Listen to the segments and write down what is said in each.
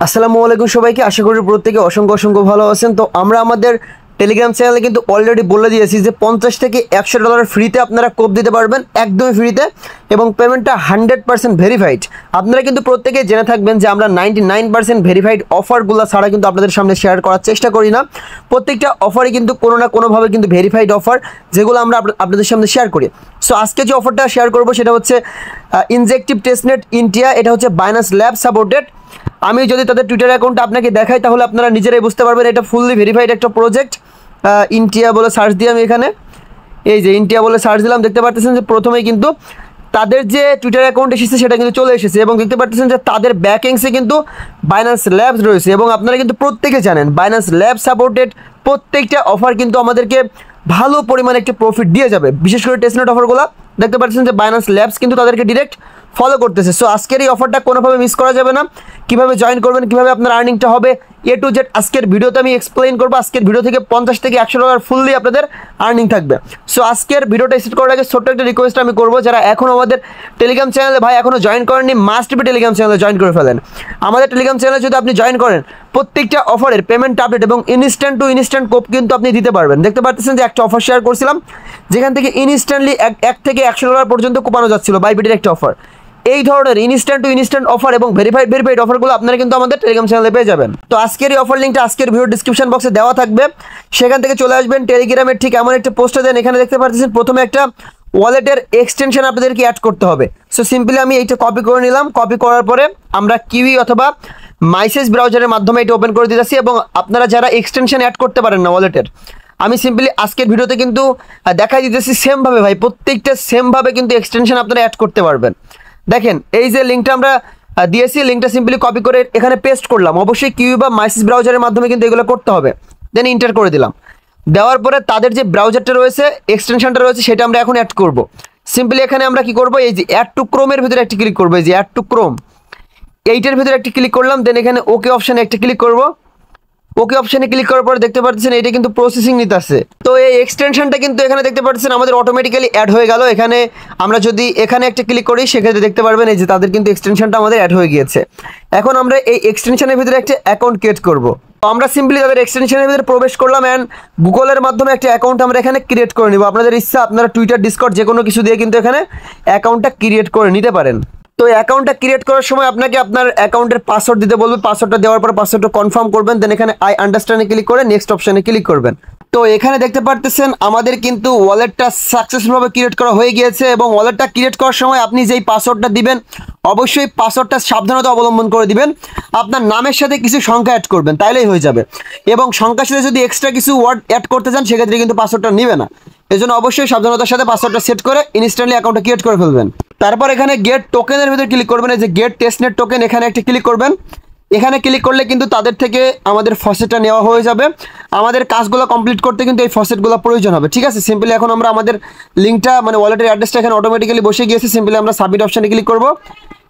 আসসালামু আলাইকুম সবাইকে। আশা করি প্রত্যেকে অসংখ্য ভালো আছেন। তো আমরা আমাদের টেলিগ্রাম চ্যানেলে কিন্তু অলরেডি বলে দিয়েছি যে 50 থেকে $100 ফ্রিতে আপনারা কোপ দিতে পারবেন, একদমই ফ্রিতে, এবং পেমেন্টটা 100% ভেরিফাইড। আপনারা কিন্তু প্রত্যেকে জেনে থাকবেন যে আমরা 99% ভেরিফাইড অফারগুলো ছাড়া কিন্তু আপনাদের সামনে শেয়ার করার চেষ্টা করি না। প্রত্যেকটা অফারই কিন্তু কোনো না কোনোভাবে কিন্তু ভেরিফাইড অফার, যেগুলো আমরা আপনাদের সামনে শেয়ার করি। সো আজকে যে অফারটা শেয়ার করবো সেটা হচ্ছে ইনজেক্টিভ টেস্টনেট ইন্ডিয়া। এটা হচ্ছে বাইন্যান্স ল্যাব সাপোর্টেড। আমি যদি তাদের টুইটার অ্যাকাউন্টটা আপনাকে দেখাই তাহলে আপনারা নিজেরাই বুঝতে পারবেন এটা ফুললি ভেরিফাইড একটা প্রজেক্ট। ইন্ডিয়া বলে সার্চ দিই আমি এখানে, এই যে ইন্ডিয়া বলে সার্চ দিলাম, দেখতে পাচ্ছেন যে প্রথমেই কিন্তু তাদের যে টুইটার অ্যাকাউন্ট এসেছে সেটা কিন্তু চলে এসেছে, এবং দেখতে পাচ্ছেন যে তাদের ব্যাকএন্ডসে কিন্তু বাইন্যান্স ল্যাবস রয়েছে। এবং আপনারা কিন্তু প্রত্যেকে জানেন বাইন্যান্স ল্যাব সাপোর্টেড প্রত্যেকটা অফার কিন্তু আমাদেরকে ভালো পরিমাণে একটা প্রফিট দিয়ে যাবে। বিশেষ করে টেস্টনেট অফারগুলো দেখতে পাচ্ছেন যে বাইন্যান্স ল্যাবস কিন্তু তাদেরকে ডিরেক্ট ফলো করতেছে। সো আজকের এই অফারটা কোনোভাবে মিস করা যাবে না। কীভাবে জয়েন করবেন, কীভাবে আপনার আর্নিংটা হবে, এ টু জেড আজকের ভিডিওতে আমি এক্সপ্লেইন করবো। আজকের ভিডিও থেকে 50 থেকে $100 ফুললি আপনাদের আর্নিং থাকবে। সো আজকের ভিডিওটা স্টার্ট করার আগে ছোট্ট একটা রিকোয়েস্ট আমি করবো, যারা এখনও আমাদের টেলিগ্রাম চ্যানেলে ভাই এখনও জয়েন করেননি, মাস্ট বি টেলিগ্রাম চ্যানেলে জয়েন করে ফেলেন। আমাদের টেলিগ্রাম চ্যানেলে যদি আপনি জয়েন করেন, প্রত্যেকটা অফারের পেমেন্ট আপডেট এবং ইনস্ট্যান্ট টু ইনস্ট্যান্ট কোপ কিন্তু আপনি দিতে পারবেন। দেখতে পাচ্ছেন যে একটা অফার শেয়ার করছিলাম যেখান থেকে ইনস্ট্যান্টলি $1 থেকে $100 পর্যন্ত কোপানো যাচ্ছিল, বাইবিটের একটা অফার। এই ধরনের ইনস্ট্যান্ট টু ইনস্ট্যান্ট অফার এবং ভেরিফাইড অফারগুলো আপনারা কিন্তু আমাদের টেলিগ্রাম চ্যানেলে পেয়ে যাবেন। তো আজকের এই অফার লিঙ্কটা আজকের ভিডিও ডিসক্রিপশন বক্সে দেওয়া থাকবে, সেখান থেকে চলে আসবেন। টেলিগ্রামের ঠিক এমন একটা পোস্টে দেন, এখানে দেখতে পাচ্ছেন প্রথমে একটা ওয়ালেটের এক্সটেনশন আপনাদেরকে অ্যাড করতে হবে। সো সিম্পলি আমি এইটা কপি করে নিলাম। কপি করার পরে আমরা কিউই অথবা মাইসেজ ব্রাউজারের মাধ্যমে এটা ওপেন করে দিতেছি। এবং আপনারা যারা এক্সটেনশন অ্যাড করতে পারেন না ওয়ালেটের, আমি সিম্পলি আজকের ভিডিওতে কিন্তু দেখাই দিতেছি সেমভাবে ভাই, প্রত্যেকটা সেমভাবে কিন্তু এক্সটেনশন আপনারা অ্যাড করতে পারবেন। দেখেন এই যে লিঙ্কটা আমরা দিয়েছি, লিঙ্কটা সিম্পলি কপি করে এখানে পেস্ট করলাম। অবশ্যই কিউ বা মাইসেজ ব্রাউজারের মাধ্যমে কিন্তু এগুলো করতে হবে। দেন ইন্টার করে দিলাম। দেওয়ার পরে তাদের যে ব্রাউজারটা রয়েছে, এক্সটেনশনটা রয়েছে, সেটা আমরা এখন অ্যাড করব। সিম্পলি এখানে আমরা কি করব, এই যে অ্যাড টু ক্রোমের ভিতরে একটা ক্লিক করবো, এই যে অ্যাড টু ক্রোম, এইটার ভিতরে একটা ক্লিক করলাম। দেন এখানে ওকে অপশানে একটা ক্লিক করব। ওকে অপশানে ক্লিক করার পরে দেখতে পাচ্ছেন এটা কিন্তু প্রসেসিং নিতে আসছে। তো এই এক্সটেনশনটা কিন্তু এখানে দেখতে পাচ্ছেন আমাদের অটোমেটিক্যালি অ্যাড হয়ে গেল। এখানে আমরা যদি এখানে একটা ক্লিক করি সেক্ষেত্রে দেখতে পারবেন এই যে তাদের কিন্তু এক্সটেনশনটা আমাদের অ্যাড হয়ে গিয়েছে। এখন আমরা এই এক্সটেনশনের ভিতরে একটা অ্যাকাউন্ট ক্রিয়েট করব। তো আমরা সিম্পলি তাদের এক্সটেনশনের ভিতরে প্রবেশ করলাম অ্যান্ড গুগলের মাধ্যমে একটা অ্যাকাউন্ট আমরা এখানে ক্রিয়েট করে নিব। আপনাদের ইচ্ছা, আপনারা টুইটার, ডিসকর্ড যে কোনো কিছু দিয়ে কিন্তু এখানে অ্যাকাউন্টটা ক্রিয়েট করে নিতে পারেন। তো অ্যাকাউন্টটা ক্রিয়েট করার সময় আপনাকে আপনার অ্যাকাউন্টের পাসওয়ার্ড দিতে বলবে। পাসওয়ার্ডটা দেওয়ার পর পাসওয়ার্ডটা কনফার্ম করবেন। দেন এখানে আই আন্ডারস্ট্যান্ডে ক্লিক করে নেক্সট অপশানে ক্লিক করবেন। তো এখানে দেখতে পারতেছেন আমাদের কিন্তু ওয়ালেটটা সাকসেসফুলভাবে ক্রিয়েট করা হয়ে গিয়েছে। এবং ওয়ালেটটা ক্রিয়েট করার সময় আপনি যেই পাসওয়ার্ডটা দিবেন, অবশ্যই পাসওয়ার্ডটা সাবধানতা অবলম্বন করে দিবেন। আপনার নামের সাথে কিছু সংখ্যা অ্যাড করবেন, তাইলেই হয়ে যাবে। এবং সংখ্যার সাথে যদি এক্সট্রা কিছু ওয়ার্ড অ্যাড করতে চান সেক্ষেত্রে কিন্তু পাসওয়ার্ডটা নেবে না। এই জন্য অবশ্যই সাবধানতার সাথে পাসওয়ার্ডটা সেট করে ইনস্ট্যান্টলি অ্যাকাউন্টটা ক্রিয়েট করে ফেলবেন। তারপর এখানে গেট টোকেনের ভিতরে ক্লিক করবেন, এই যে গেট টেস্টনেট টোকেন, এখানে একটা ক্লিক করবেন। এখানে ক্লিক করলে কিন্তু তাদের থেকে আমাদের ফসেটটা নেওয়া হয়ে যাবে। আমাদের কাজগুলো কমপ্লিট করতে কিন্তু এই ফসেটগুলো প্রয়োজন হবে, ঠিক আছে। সিম্পলি এখন আমরা আমাদের লিঙ্কটা মানে ওয়ালেটের অ্যাড্রেসটা এখানে অটোমেটিক্যালি বসে গিয়েছে। সিম্পলি আমরা সাবমিট অপশানে ক্লিক করব।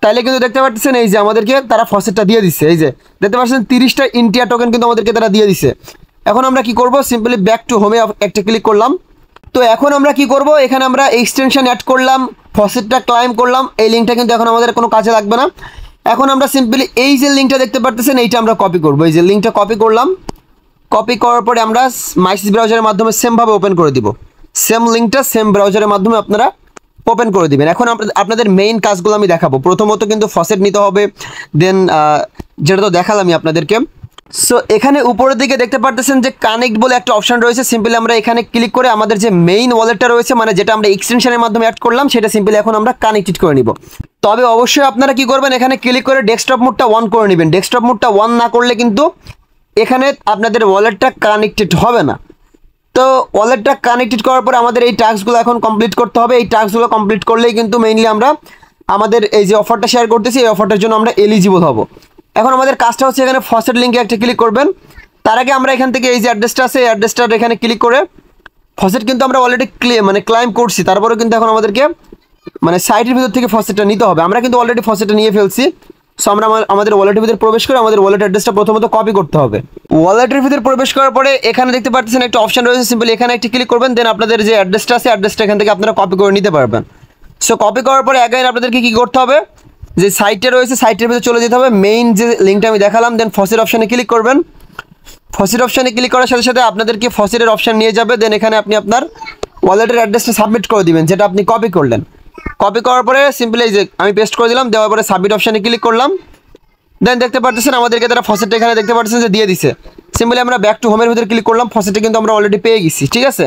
তাইলে কিন্তু দেখতে পাচ্ছেন এই যে আমাদেরকে তারা ফসেটটা দিয়ে দিচ্ছে। এই যে দেখতে পাচ্ছেন 30টা ইন্ডিয়া টোকেন কিন্তু আমাদেরকে তারা দিয়ে দিচ্ছে। এখন আমরা কি করব, সিম্পলি ব্যাক টু হোমে একটা ক্লিক করলাম। তো এখন আমরা কি করব, এখানে আমরা এক্সটেনশন অ্যাড করলাম, ফসেটটা ক্লাইম করলাম। এই লিঙ্কটা কিন্তু এখন আমাদের কোনো কাজে লাগবে না। এখন আমরা সিম্পলি এই যে লিঙ্কটা দেখতে পারতেছেন এইটা আমরা কপি করব। এই যে লিঙ্কটা কপি করলাম। কপি করার পরে আমরা মাইসেজ ব্রাউজারের মাধ্যমে সেমভাবে ওপেন করে দিব। সেম লিঙ্কটা সেম ব্রাউজারের মাধ্যমে আপনারা ওপেন করে দিবেন। এখন আপনাদের মেইন কাজগুলো আমি দেখাবো। প্রথমত কিন্তু ফসেট নিতে হবে। দেন যেটা তো দেখালামই আপনাদেরকে। সো এখানে উপরের দিকে দেখতে পারতেছেন যে কানেক্ট বলে একটা অপশন রয়েছে। সিম্পলি আমরা এখানে ক্লিক করে আমাদের যে মেইন ওয়ালেটটা রয়েছে, মানে যেটা আমরা এক্সটেনশনের মাধ্যমে অ্যাড করলাম, সেটা সিম্পলি এখন আমরা কানেক্টেড করে নিব। তবে অবশ্যই আপনারা কি করবেন, এখানে ক্লিক করে ডেস্কটপ মোডটা অন করে নেবেন। ডেস্কটপ মোডটা অন না করলে কিন্তু এখানে আপনাদের ওয়ালেটটা কানেক্টেড হবে না। তো ওয়ালেটটা কানেক্টেড করার পরে আমাদের এই টাস্কগুলো এখন কমপ্লিট করতে হবে। এই টাস্কগুলো কমপ্লিট করলেই কিন্তু মেইনলি আমরা আমাদের এই যে অফারটা শেয়ার করতেছি এই অফারটার জন্য আমরা এলিজিবল হব। এখন আমাদের কাজটা হচ্ছে এখানে ফসেট লিঙ্কে একটা ক্লিক করবেন। তার আগে আমরা এখান থেকে এই যে অ্যাড্রেসটা আছে, এই অ্যাড্রেসটার এখানে ক্লিক করে ফসেট কিন্তু আমরা অলরেডি ক্লাইম করছি। তারপরেও কিন্তু এখন আমাদেরকে মানে সাইটের ভিতর থেকে ফসেটটা নিতে হবে। আমরা কিন্তু অলরেডি ফসেটটা নিয়ে ফেলছি। সো আমরা আমাদের ওয়ালেটের ভিতরে প্রবেশ করে আমাদের ওয়ালেট অ্যাড্রেসটা প্রথমত কপি করতে হবে। ওয়ালেটের ভিতরে প্রবেশ করার পরে এখানে দেখতে পাচ্ছেন একটা অপশন রয়েছে, সিম্পলি এখানে একটা ক্লিক করবেন। দেন আপনাদের যে অ্যাড্রেসটা আছে অ্যাড্রেসটা এখান থেকে আপনারা কপি করে নিতে পারবেন। সো কপি করার পরে অ্যাগাইন আপনাদেরকে কী করতে হবে, যে সাইটে রয়েছে সাইটের ভিতরে চলে যেতে হবে, মেইন যে লিঙ্কটা আমি দেখালাম, দেন ফসেট অপশানে ক্লিক করবেন। ফসেট অপশানে ক্লিক করার সাথে সাথে আপনাদেরকে ফসেটের অপশান নিয়ে যাবে, দেন এখানে আপনি আপনার ওয়ালেটের অ্যাড্রেসটা সাবমিট করে দিবেন যেটা আপনি কপি করলেন। কপি করার পরে সিম্পলি এই যে আমি পেস্ট করে দিলাম, দেওয়ার পরে সাবমিট অপশানে ক্লিক করলাম। দেন দেখতে পাচ্ছেন আমাদেরকে তারা ফসেটটা এখানে দেখতে পাচ্ছেন যে দিয়ে দিছে। সিম্পলি আমরা ব্যাক টু হোমের ভিতরে ক্লিক করলাম, ফসেটে কিন্তু আমরা অলরেডি পেয়ে গেছি, ঠিক আছে।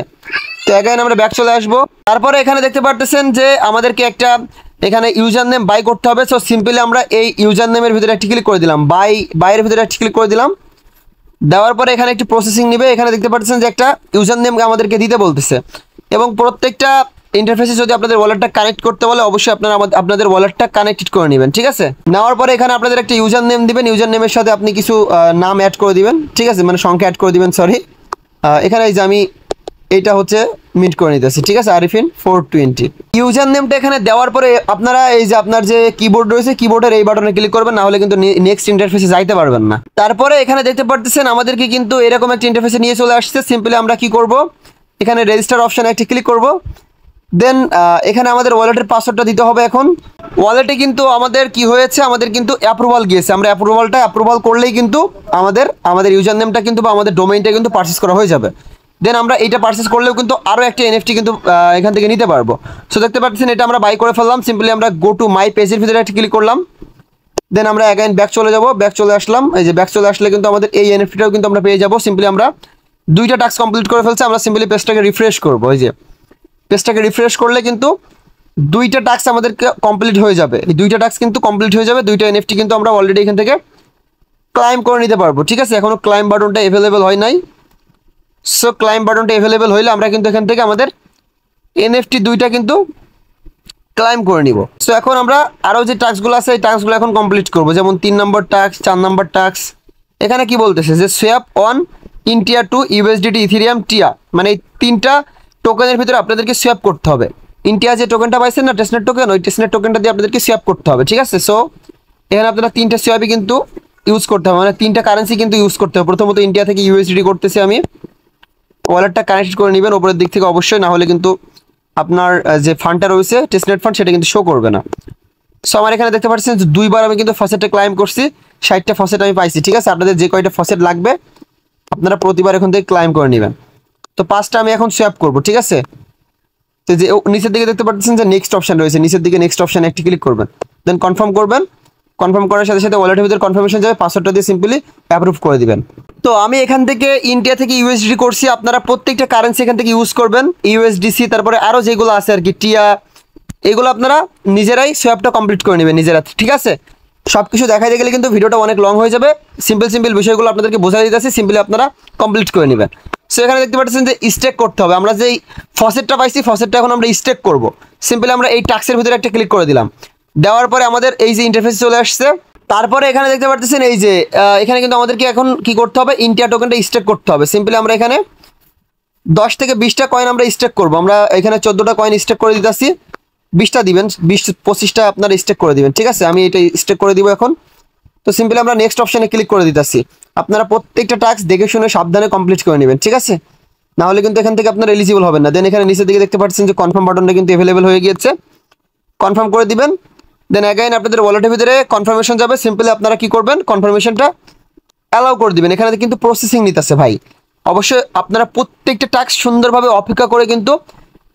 তো এখানে আমরা ব্যাক চলে আসবো। তারপরে এখানে দেখতে পাচ্ছেন যে আমাদেরকে একটা এখানে ইউজার নেম বাই করতে হবে। সো সিম্পলি আমরা এই ইউজার নেমের ভিতরে একটি ক্লিক করে দিলাম, বাইয়ের ভিতরে একটি ক্লিক করে দিলাম। দেওয়ার পরে এখানে একটি প্রসেসিং নেবে। এখানে দেখতে পাচ্ছেন যে একটা ইউজার নেম আমাদেরকে দিতে বলতেছে, এবং প্রত্যেকটা ইন্টারফেসে যদি আপনাদের ওয়ালেটটা কানেক্ট করতে বলে অবশ্যই আপনারা আপনাদের ওয়ালেটটা কানেক্টেড করে নেবেন, ঠিক আছে। নেওয়ার পরে এখানে আপনাদের একটা ইউজার নেম দিবেন, ইউজার নেমের সাথে আপনি কিছু নাম অ্যাড করে দিবেন, ঠিক আছে, মানে সংখ্যা অ্যাড করে দিবেন, সরি। এখানে এই যে আমি এইটা হচ্ছে মিট করে নিতেছি, ঠিক আছে, আরিফিন 420 ইউজার নেমটা এখানে দেওয়ার পরে আপনারা এই যে আপনার যে কিবোর্ড রয়েছে কিবোর্ডের এই বাটনে ক্লিক করবেন, না হলে কিন্তু নেক্সট ইন্টারফেসে যাইতে পারবেন না। তারপরে এখানে দেখতে পাচ্ছেন আমাদেরকে কিন্তু এরকম একটা ইন্টারফেসে নিয়ে চলে আসছে। সিম্পলি আমরা কি করব, এখানে রেজিস্টার অপশানে একটি ক্লিক করব। দেন এখানে আমাদের ওয়ালেটের পাসওয়ার্ডটা দিতে হবে। এখন ওয়ালেটে কিন্তু আমাদের কি হয়েছে, আমাদের কিন্তু অ্যাপ্রুভাল গিয়েছে। আমরা অ্যাপ্রুভাল করলেই কিন্তু আমাদের ইউজার নেমটা কিন্তু বা আমাদের ডোমেইনটা কিন্তু পারচেস করা হয়ে যাবে। দেন আমরা এইটা পারচেস করলেও কিন্তু আরও একটা এনএফটি কিন্তু এখান থেকে নিতে পারবো। সো দেখতে পাচ্ছেন এটা আমরা বাই করে ফেললাম। সিম্পলি আমরা গো টু মাই পেজের ভিতরে একটা ক্লিক করলাম। দেন আমরা অ্যাগাইন ব্যাক চলে যাব, ব্যাক চলে আসলাম। এই যে ব্যাক চলে আসলে কিন্তু আমাদের এই এনএফটিটাও কিন্তু আমরা পেয়ে যাব। সিম্পলি আমরা দুইটা টাস্ক কমপ্লিট করে ফেলছি। আমরা সিম্পলি পেজটাকে রিফ্রেশ করবো। এই যে পেজটাকে রিফ্রেশ করলে কিন্তু দুইটা টাস্ক আমাদেরকে কমপ্লিট হয়ে যাবে। এই দুইটা টাস্ক কিন্তু কমপ্লিট হয়ে যাবে, দুইটা এনএফটি কিন্তু আমরা অলরেডি এখান থেকে ক্লাইম করে নিতে পারবো, ঠিক আছে। এখনও ক্লাইম বাটনটা অ্যাভেলেবেল হয় নাই। সো ক্লাইম বাটনটা অ্যাভেলেবেল হইলে আমরা কিন্তু এখান থেকে আমাদের এনএফটি দুইটা কিন্তু ক্লাইম করে নিব। সো এখন আমরা আরও যে টাস্কগুলো আছে এই টাস্কগুলো এখন কমপ্লিট করব, যেমন 3 নম্বর টাস্ক, 4 নম্বর টাস্ক। এখানে কি বলতেছে যে সোয়াপ অন ইনটিয়া টু ইউএসডিটি ইথেরিয়াম টিয়া, মানে এই তিনটা টোকেনের ভিতরে আপনাদেরকে সোয়াপ করতে হবে। ইনটিয়া যে টোকেনটা পাইছেন না টেস্টনেট টোকেন, ওই টেস্টনেট টোকেনটা দিয়ে আপনাদেরকে সোয়াপ করতে হবে, ঠিক আছে। সো এখানে আপনারা তিনটা সোয়াপই কিন্তু ইউজ করতে হবে, মানে তিনটা কারেন্সি কিন্তু ইউজ করতে হবে। প্রথমত ইন্ডিয়া থেকে ইউএসডিটি করতেছি আমি, ওয়ালেটটা কানেক্ট করে নেবেন ওপরের দিক থেকে অবশ্যই, না হলে কিন্তু আপনার যে ফান্ডটা রয়েছে টেস্টনেট ফান্ড সেটা কিন্তু শো করবে না। সো আমার এখানে দেখতে পাচ্ছেন দুইবার আমি কিন্তু ফসেটে ক্লাইম করছি, 60টা ফসেট আমি পাইছি, ঠিক আছে। আপনাদের যে কয়টা ফসেট লাগবে আপনারা প্রতিবার এখান থেকে ক্লাইম করে নেবেন। তো 5টা আমি এখন সোয়াপ করব, ঠিক আছে। তো যে নিচের দিকে দেখতে পাচ্ছেন যে নেক্সট অপশন রয়েছে, নিচের দিকে নেক্সট অপশানে একটি ক্লিক করবেন, দেন কনফার্ম করবেন। কনফার্ম করার সাথে সাথে ওয়ালেটের ভিতরে কনফার্মেশন যাবে, পাসওয়ার্ডটা দিয়ে সিম্পলি অ্যাপ্রুভ করে দিবেন। তো আমি এখান থেকে ইন্ডিয়া থেকে ইউএসডি করছি, আপনারা প্রত্যেকটা কারেন্সি এখান থেকে ইউজ করবেন, ইউএসডিসি, তারপরে আরও যেগুলো আছে আর কি টিয়া, এগুলো আপনারা নিজেরাই সোয়াপটা কমপ্লিট করে নেবেন নিজেরা, ঠিক আছে। সব কিছু দেখাইতে গেলে কিন্তু ভিডিওটা অনেক লং হয়ে যাবে। সিম্পল বিষয়গুলো আপনাদেরকে বোঝাই দিতেছি, সিম্পলি আপনারা কমপ্লিট করে নেবেন। সো এখানে দেখতে পাচ্ছেন যে স্টেক করতে হবে। আমরা যেই ফসেটটা পাইছি ফসেটটা এখন আমরা স্টেক করব। সিম্পলি আমরা এই টাস্কের ভিতরে একটা ক্লিক করে দিলাম, দেওয়ার পরে আমাদের এই যে ইন্টারফেস চলে আসছে। তারপরে এখানে দেখতে পাচ্ছেন এই যে এখানে কিন্তু আমাদেরকে এখন কি করতে হবে, ইন্ডিয়া টোকেনটা স্টেক করতে হবে। সিম্পলি আমরা এখানে 10 থেকে 20টা কয়েন আমরা স্টেক করব। আমরা এখানে 14টা কয়েন স্টেক করে দিতেছি, 20টা দিবেন, 20-25টা আপনারা স্টেক করে দিবেন, ঠিক আছে। আমি এটা স্টেক করে দিব এখন। তো সিম্পলি আমরা নেক্সট অপশানে ক্লিক করে দিতেছি। আপনারা প্রত্যেকটা টাস্ক দেখে শুনে সাবধানে কমপ্লিট করে নেবেন, ঠিক আছে, না হলে কিন্তু এখান থেকে আপনারা এলিজিবল হবেন না। দেন এখানে নিচের দিকে দেখতে পাচ্ছেন যে কনফার্ম বাটনটা কিন্তু অ্যাভেলেবেল হয়ে গিয়েছে, কনফার্ম করে দিবেন। দেন অ্যাগাইন আপনাদের ওয়ালেটের ভিতরে কনফার্মেশন যাবে, সিম্পলি আপনারা কি করবেন, কনফার্মেশনটা অ্যালাউ করে দিবেন। এখানে কিন্তু প্রসেসিং নিতেছে ভাই, অবশ্যই আপনারা প্রত্যেকটা টাস্ক সুন্দরভাবে অপেক্ষা করে কিন্তু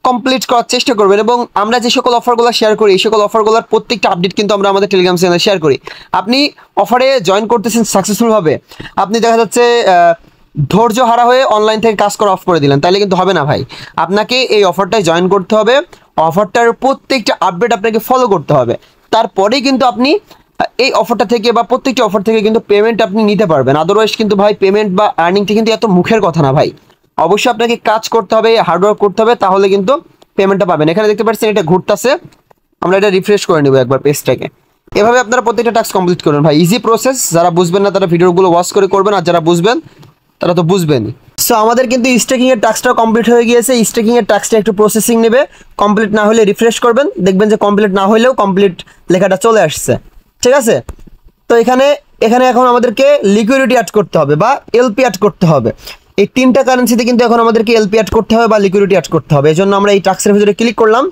কমপ্লিট করার চেষ্টা করবেন। এবং আমরা যে সকল অফারগুলো শেয়ার করি এই সকল অফারগুলোর প্রত্যেকটা আপডেট কিন্তু আমরা আমাদের টেলিগ্রাম চ্যানেলে শেয়ার করি। আপনি অফারে জয়েন করতেছেন সাকসেসফুলভাবে, আপনি দেখা যাচ্ছে ধৈর্য হারা হয়ে অনলাইন থেকে কাজ করা অফ করে দিলেন, তাহলে কিন্তু হবে না ভাই। আপনাকে এই অফারটায় জয়েন করতে হবে, অফারটার প্রত্যেকটা আপডেট আপনাকে ফলো করতে হবে, তারপরেই কিন্তু আপনি এই অফারটা থেকে বা প্রত্যেকটা অফার থেকে কিন্তু পেমেন্ট আপনি নিতে পারবেন। আদারওয়াইজ কিন্তু ভাই পেমেন্ট বা আর্নিংটা কিন্তু এত মুখের কথা না ভাই, অবশ্যই আপনাকে কাজ করতে হবে, হার্ডওয়ার্ক করতে হবে, তাহলে কিন্তু পেমেন্টটা পাবেন। এখানে দেখতে পাচ্ছেন এটা ঘুরতেছে, আমরা এটা রিফ্রেশ করে নেব একবার পেজটাকে। এভাবে আপনারা প্রত্যেকটা টাস্ক কমপ্লিট করবেন ভাই, ইজি প্রসেস। যারা বুঝবেন না তারা ভিডিওগুলো ওয়াচ করে করবেন, আর যারা বুঝবেন তারা তো বুঝবেনই। সো আমাদের কিন্তু স্টেকিংয়ের টাস্কটা কমপ্লিট হয়ে গিয়েছে। স্টেকিংয়ের টাস্কটা একটু প্রসেসিং নেবে, কমপ্লিট না হলে রিফ্রেশ করবেন, দেখবেন যে কমপ্লিট না হলেও কমপ্লিট লেখাটা চলে আসছে, ঠিক আছে। তো এখানে এখন আমাদেরকে লিকুইডিটি অ্যাড করতে হবে বা এলপি অ্যাড করতে হবে। এই তিনটা কারেন্সিতে কিন্তু এখন আমাদেরকে এলপি অ্যাড করতে হবে বা লিকুইডিটি অ্যাড করতে হবে। এই জন্য আমরা এই টাস্কের ভিতরে ক্লিক করলাম।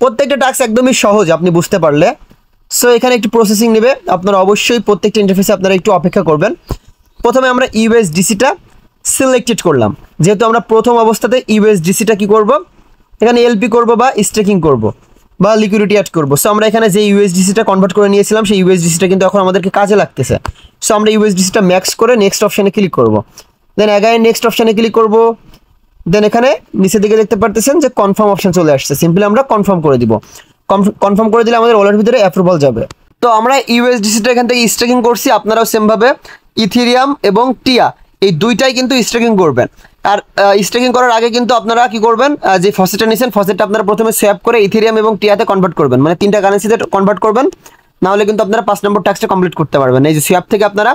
প্রত্যেকটা টাস্ক একদমই সহজ আপনি বুঝতে পারলে। সো এখানে একটু প্রসেসিং নেবে, আপনারা অবশ্যই প্রত্যেকটা ইন্টারফেসে আপনারা একটু অপেক্ষা করবেন। প্রথমে আমরা ইউএসডিসিটা সিলেক্টেড করলাম, যেহেতু আমরা প্রথম অবস্থাতে ইউএসডিসিটা কি করব, এখানে এলপি করব বা স্টেকিং করব বা লিকুইডিটি অ্যাড করব। সো আমরা এখানে যে ইউএসডিসিটা কনভার্ট করে নিয়েছিলাম সেই ইউএসডিসিটা কিন্তু এখন আমাদেরকে কাজে লাগতেছে। সো আমরা ইউএসডিসিটা ম্যাক্স করে নেক্সট অপশানে ক্লিক করব, দেন অ্যাগাইন নেক্সট অপশানে ক্লিক করব, দেন এখানে নিচের দিকে দেখতে পারতেছেন যে কনফার্ম অপশন চলে আসছে, সিম্পলি আমরা কনফার্ম করে দিব। কনফার্ম করে দিলে আমাদের ওয়ালেটের ভিতরে অ্যাপ্রুভাল যাবে। তো আমরা ইউএসডিসিটা এখান থেকে স্টেকিং করছি, আপনারাও সেমভাবে ইথেরিয়াম এবং টিয়া এই দুইটাই কিন্তু স্টেকিং করবেন। আর স্টেকিং করার আগে কিন্তু আপনারা কি করবেন, যে ফসেটটা নিয়েছেন ফসেটটা আপনারা প্রথমে সোয়াপ করে ইথেরিয়াম এবং টিয়াতে কনভার্ট করবেন, মানে তিনটা কারেন্সিতে কনভার্ট করবেন, নাহলে কিন্তু আপনারা 5 নম্বর টাস্কটা কমপ্লিট করতে পারবেন। এই যে সোয়াপ থেকে আপনারা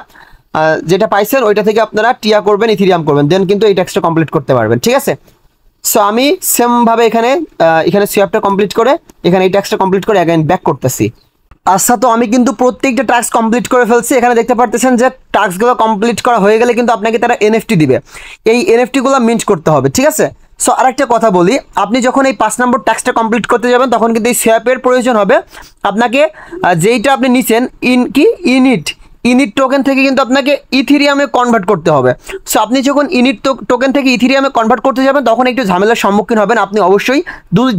যেটা পাইছেন ওইটা থেকে আপনারা টিয়া করবেন, ইথেরিয়াম করবেন, দেন কিন্তু এই টাস্কটা কমপ্লিট করতে পারবেন, ঠিক আছে। সো আমি সেমভাবে এখানে সোয়াপটা কমপ্লিট করে এখানে এই টাস্কটা কমপ্লিট করে অ্যাগাইন ব্যাক করতেছি। আচ্ছা, তো আমি কিন্তু প্রত্যেকটা টাস্ক কমপ্লিট করে ফেলছি। এখানে দেখতে পারতেছেন যে টাস্কগুলো কমপ্লিট করা হয়ে গেলে কিন্তু আপনাকে তারা এনএফটি দিবে, এই এনএফটিগুলো মিন্ট করতে হবে, ঠিক আছে। সো আরেকটা কথা বলি, আপনি যখন এই 5 নম্বর টাস্কটা কমপ্লিট করতে যাবেন তখন কিন্তু এই সোয়াপের প্রয়োজন হবে আপনাকে। যেইটা আপনি নিছেন ইনিট টোকেন থেকে কিন্তু আপনাকে ইথেরিয়ামে কনভার্ট করতে হবে। সো আপনি যখন ইনিট টোকেন থেকে ইথেরিয়ামে কনভার্ট করতে যাবেন তখন একটু ঝামেলার সম্মুখীন হবেন। আপনি অবশ্যই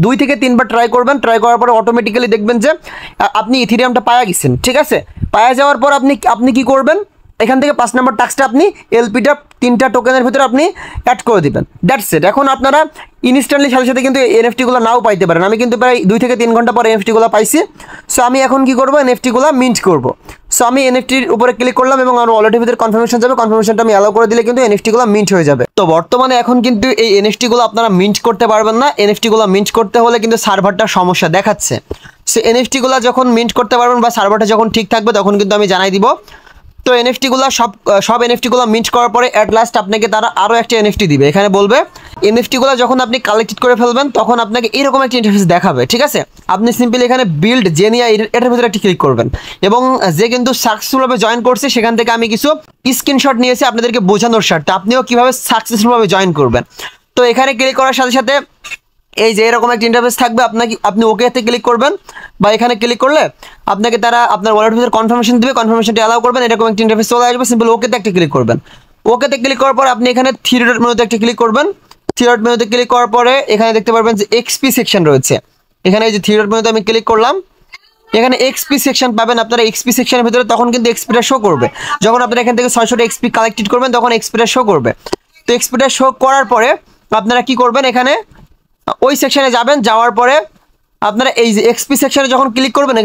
2 থেকে 3 বার ট্রাই করবেন, ট্রাই করার পরে অটোমেটিক্যালি দেখবেন যে আপনি ইথেরিয়ামটা পাওয়া গেছেন, ঠিক আছে। পাওয়া যাওয়ার পর আপনি কি করবেন, এখান থেকে 5 নম্বর টাস্কটা আপনি এলপিটা 3টা টোকেনের ভিতরে আপনি অ্যাড করে দিবেন, দ্যাটস ইট। এখন আপনারা ইনস্ট্যান্টলি সাথে সাথে কিন্তু এনএফটিগুলো নাও পাইতে পারেন। আমি কিন্তু প্রায় 2 থেকে 3 ঘন্টা পরে এনএফটিগুলো পাইছি। সো আমি এখন কি করব, এনএফটিগুলো মিন্ট করব। সো আমি এনএফটির উপরে ক্লিক করলাম এবং আমার ওয়ালেটের ভিতরে কনফার্মেশন যাবে, কনফার্মেশনটা আমি অ্যালাউ করে দিলে কিন্তু এনএফটিগুলো মিন্ট হয়ে যাবে। তো বর্তমানে এখন কিন্তু এই এনএফটিগুলো আপনারা মিন্ট করতে পারবেন না। এনএফটিগুলো মিন্ট করতে হলে কিন্তু সার্ভারটা সমস্যা দেখাচ্ছে। সো এনএফটিগুলো যখন মিন্ট করতে পারবেন বা সার্ভারটা যখন ঠিক থাকবে তখন কিন্তু আমি জানাই দিব। তো এনএফটিগুলো সব এনএফটিগুলো মিন্ট করার পরে অ্যাট লাস্ট আপনাকে তারা আরও একটা এনএফটি দিবে। এখানে বলবে এনএফটিগুলো যখন আপনি কালেক্টেড করে ফেলবেন তখন আপনাকে এরকম একটা ইন্টারফেস দেখাবে, ঠিক আছে। আপনি সিম্পলি এখানে বিল্ড জেনিয়া এটার ভিতরে একটি ক্লিক করবেন এবং যে কিন্তু সাকসেসফুলভাবে জয়েন করছে সেখান থেকে আমি কিছু স্ক্রিনশট নিয়েছি আপনাদেরকে বোঝানোর স্বার্থে, আপনিও কীভাবে সাকসেসফুলভাবে জয়েন করবেন। তো এখানে ক্লিক করার সাথে সাথে এই যে এরকম একটা ইন্টারফেস থাকবে, আপনি ওকেতে ক্লিক করবেন বা এখানে ক্লিক করলে আপনাকে তারা আপনার ওয়ালেটের ভিতরে কনফার্মেশন দিবে, কনফার্মেশনটা অ্যালাউ করবেন, এরকম একটা ইন্টারফেস চলে আসবে। সিম্পল ওকেতে একটা ক্লিক করবেন, ওকেতে ক্লিক করার পর আপনি এখানে থ্রি ডট মেনুতে একটা ক্লিক করবেন। থ্রি ডট মেনুতে ক্লিক করার পরে এখানে দেখতে পারবেন যে এক্সপি সেকশন রয়েছে। এখানে এই যে থ্রি ডট মেনুতে আমি ক্লিক করলাম, এখানে এক্সপি সেকশন পাবেন আপনারা। এক্সপি সেকশনের ভিতরে তখন কিন্তু এক্সপিটা শো করবে, যখন আপনারা এখান থেকে 600টা এক্সপি কালেক্টেড করবেন তখন এক্সপিটা শো করবে। তো এক্সপিটা শো করার পরে আপনারা কি করবেন, এখানে ওই সেকশনে যাবেন, যাওয়ার পরে আপনারা এই যে এক্সপি সেকশনে যখন ক্লিক করবেন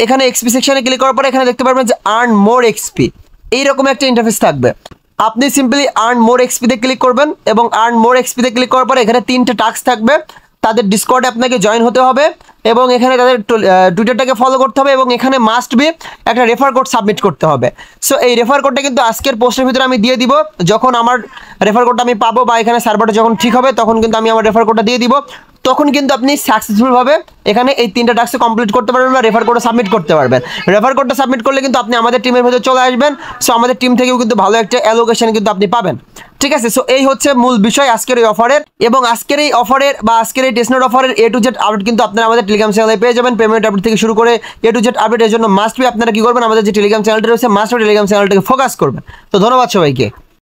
এখানে এক্সপি সেকশনে ক্লিক করার পরে এখানে দেখতে পারবেন যে আর্ন মোর এক্সপি, এইরকম একটা ইন্টারফেস থাকবে। আপনি সিম্পলি আর্ন মোর এক্সপিতে ক্লিক করবেন এবং আর্ন মোর এক্সপিতে ক্লিক করার পরে এখানে 3টে টাস্ক থাকবে। তাদের ডিসকর্ডে আপনাকে জয়েন হতে হবে এবং এখানে তাদের টুইটারটাকে ফলো করতে হবে এবং এখানে মাস্ট বি একটা রেফার কোড সাবমিট করতে হবে। সো এই রেফার কোডটা কিন্তু আজকের পোস্টের ভিতরে আমি দিয়ে দিব। যখন আমার রেফার কোডটা আমি পাবো বা এখানে সার্ভারটা যখন ঠিক হবে তখন কিন্তু আমি আমার রেফার কোডটা দিয়ে দিব। তখন কিন্তু আপনি সাকসেসফুলভাবে এখানে এই 3টা টাস্ক কমপ্লিট করতে পারবেন বা রেফার কোডটা সাবমিট করতে পারবেন। রেফার কোডটা সাবমিট করলে কিন্তু আপনি আমাদের টিমের ভিতরে চলে আসবেন। সো আমাদের টিম থেকেও কিন্তু ভালো একটা অ্যালোকেশন কিন্তু আপনি পাবেন, ঠিক আছে। সো এই হচ্ছে মূল বিষয় আজকের এই অফারের, এবং আজকের এই অফারের বা আজকের এই টেস্টনেট অফারের A to Z আপডেট কিন্তু আপনারা আমাদের টেলিগ্রাম চ্যানেলে পেয়ে যাবেন। পেমেন্ট আপডেট থেকে শুরু করে A to Z আপডেটের জন্য মাস্ট বি আপনারা কি করবেন, আমাদের যে টেলিগ্রাম চ্যানেলটা রয়েছে মাস্ট বি টেলিগ্রাম চ্যানেলটাকে ফোকাস করবেন। তো ধন্যবাদ সবাইকে।